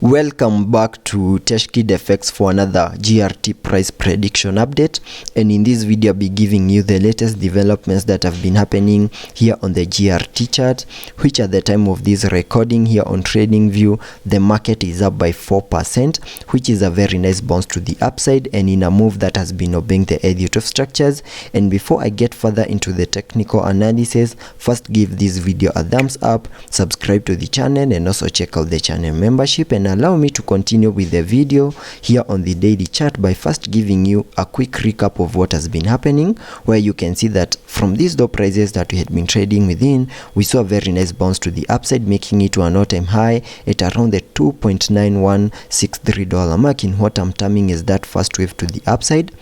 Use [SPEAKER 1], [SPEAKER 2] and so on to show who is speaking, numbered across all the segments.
[SPEAKER 1] Welcome back to TechKidFX for another GRT price prediction update, and in this video I'll be giving you the latest developments that have been happening here on the GRT chart, which at the time of this recording here on TradingView the market is up by 4%, which is a very nice bounce to the upside and in a move that has been obeying the Elliot of structures. And before I get further into the technical analysis, first give this video a thumbs up, subscribe to the channel, and also check out the channel membership, and allow me to continue with the video here on the daily chart by first giving you a quick recap of what has been happening, where you can see that from these low prices that we had been trading within, we saw a very nice bounce to the upside, making it to an all-time high at around the $2.9163 mark in what I'm terming is that first wave to the upside.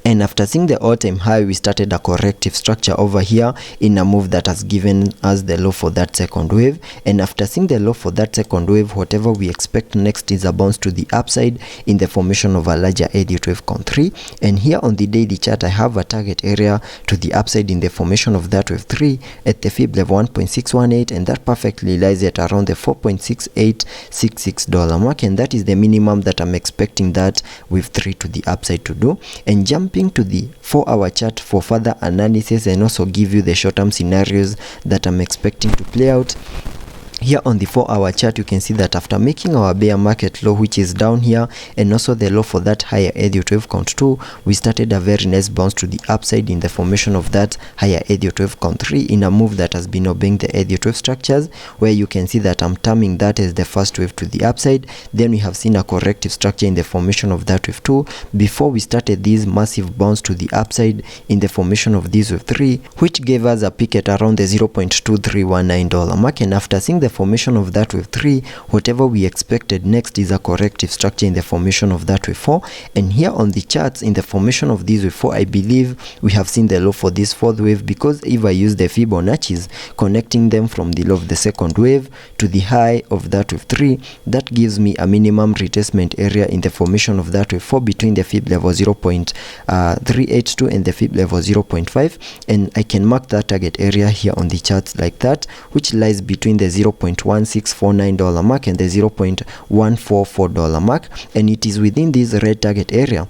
[SPEAKER 1] And after seeing the all-time high, we started a corrective structure over here in a move that has given us the low for that second wave. And after seeing the low for that second wave, whatever we expect next is a bounce to the upside in the formation of a larger Elliot wave count 3. And here on the daily chart, I have a target area to the upside in the formation of that wave 3 at the fib level 1.618, and that perfectly lies at around the $4.6866 mark, and that is the minimum that I'm expecting that wave 3 to the upside to do. And jumping to the 4-hour chart for further analysis and also give you the short-term scenarios that I'm expecting to play out. Here on the 4-hour chart, you can see that after making our bear market low, which is down here, and also the low for that higher Elliot wave count 2, we started a very nice bounce to the upside in the formation of that higher Elliot wave count 3 in a move that has been obeying the Elliot wave structures, where you can see that I'm terming that as the first wave to the upside. Then we have seen a corrective structure in the formation of that wave 2 before we started this massive bounce to the upside in the formation of this wave 3, which gave us a peak at around the $0.2319 mark. And after seeing the formation of that wave 3, whatever we expected next is a corrective structure in the formation of that wave 4. And here on the charts, in the formation of this wave 4, I believe we have seen the low for this fourth wave, because if I use the Fibonacci's connecting them from the low of the second wave to the high of that wave 3, that gives me a minimum retracement area in the formation of that wave 4 between the fib level 0.382 and the fib level 0.5, and I can mark that target area here on the charts like that, which lies between the $0.1649 mark and the $0.144 mark, and it is within this red target area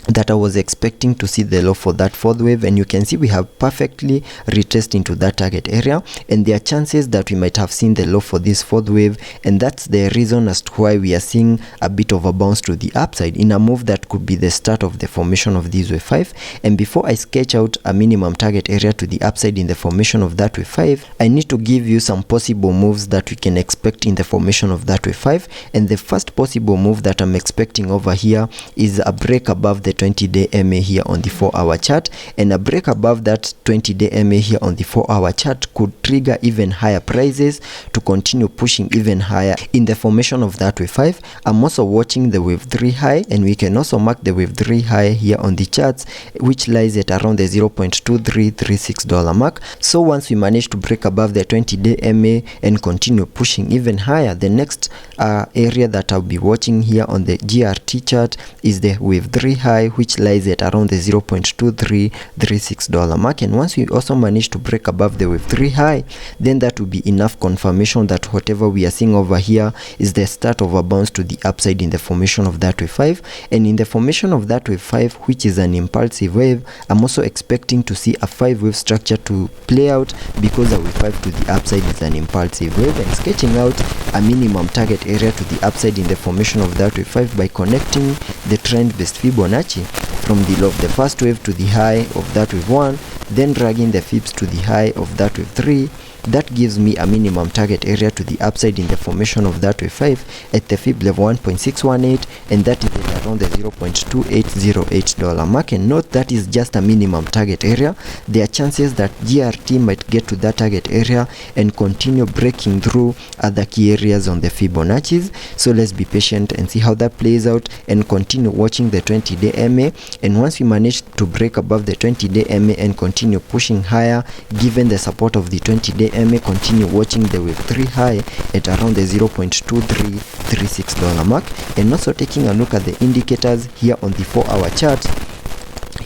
[SPEAKER 1] that I was expecting to see the low for that fourth wave. And you can see we have perfectly retraced into that target area, and there are chances that we might have seen the low for this fourth wave, and that's the reason as to why we are seeing a bit of a bounce to the upside in a move that could be the start of the formation of this wave 5. And before I sketch out a minimum target area to the upside in the formation of that wave 5, I need to give you some possible moves that we can expect in the formation of that wave 5. And the first possible move that I'm expecting over here is a break above the 20-day MA here on the 4-hour chart, and a break above that 20-day MA here on the 4-hour chart could trigger even higher prices to continue pushing even higher in the formation of that wave 5. I'm also watching the wave 3 high, and we can also mark the wave 3 high here on the charts, which lies at around the $0.2336 mark. So once we manage to break above the 20-day MA and continue pushing even higher, the next area that I'll be watching here on the GRT chart is the wave 3 high, which lies at around the $0.2336 mark. And once we also manage to break above the wave 3 high, then that will be enough confirmation that whatever we are seeing over here is the start of a bounce to the upside in the formation of that wave 5. And in the formation of that wave 5, which is an impulsive wave, I'm also expecting to see a 5-wave structure to play out, because a wave 5 to the upside is an impulsive wave, and sketching out a minimum target area to the upside in the formation of that wave 5 by connecting the trend-based Fibonacci from the low of the first wave to the high of that wave 1, then dragging the fibs to the high of that wave 3. That gives me a minimum target area to the upside in the formation of that wave 5 at the fib level 1.618, and that is at around the $0.2808 mark. And note that is just a minimum target area. There are chances that GRT might get to that target area and continue breaking through other key areas on the Fibonacci's. So let's be patient and see how that plays out, and continue watching the 20-day MA. And once we manage to break above the 20-day MA and continue pushing higher, given the support of the 20-day MA, continue watching the wave 3 high at around the $0.2336 mark, and also taking a look at the indicators here on the 4-hour chart.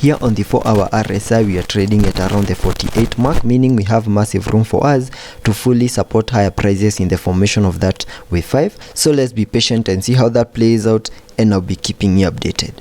[SPEAKER 1] Here on the 4-hour RSI, we are trading at around the 48 mark, meaning we have massive room for us to fully support higher prices in the formation of that wave 5. So let's be patient and see how that plays out, and I'll be keeping you updated.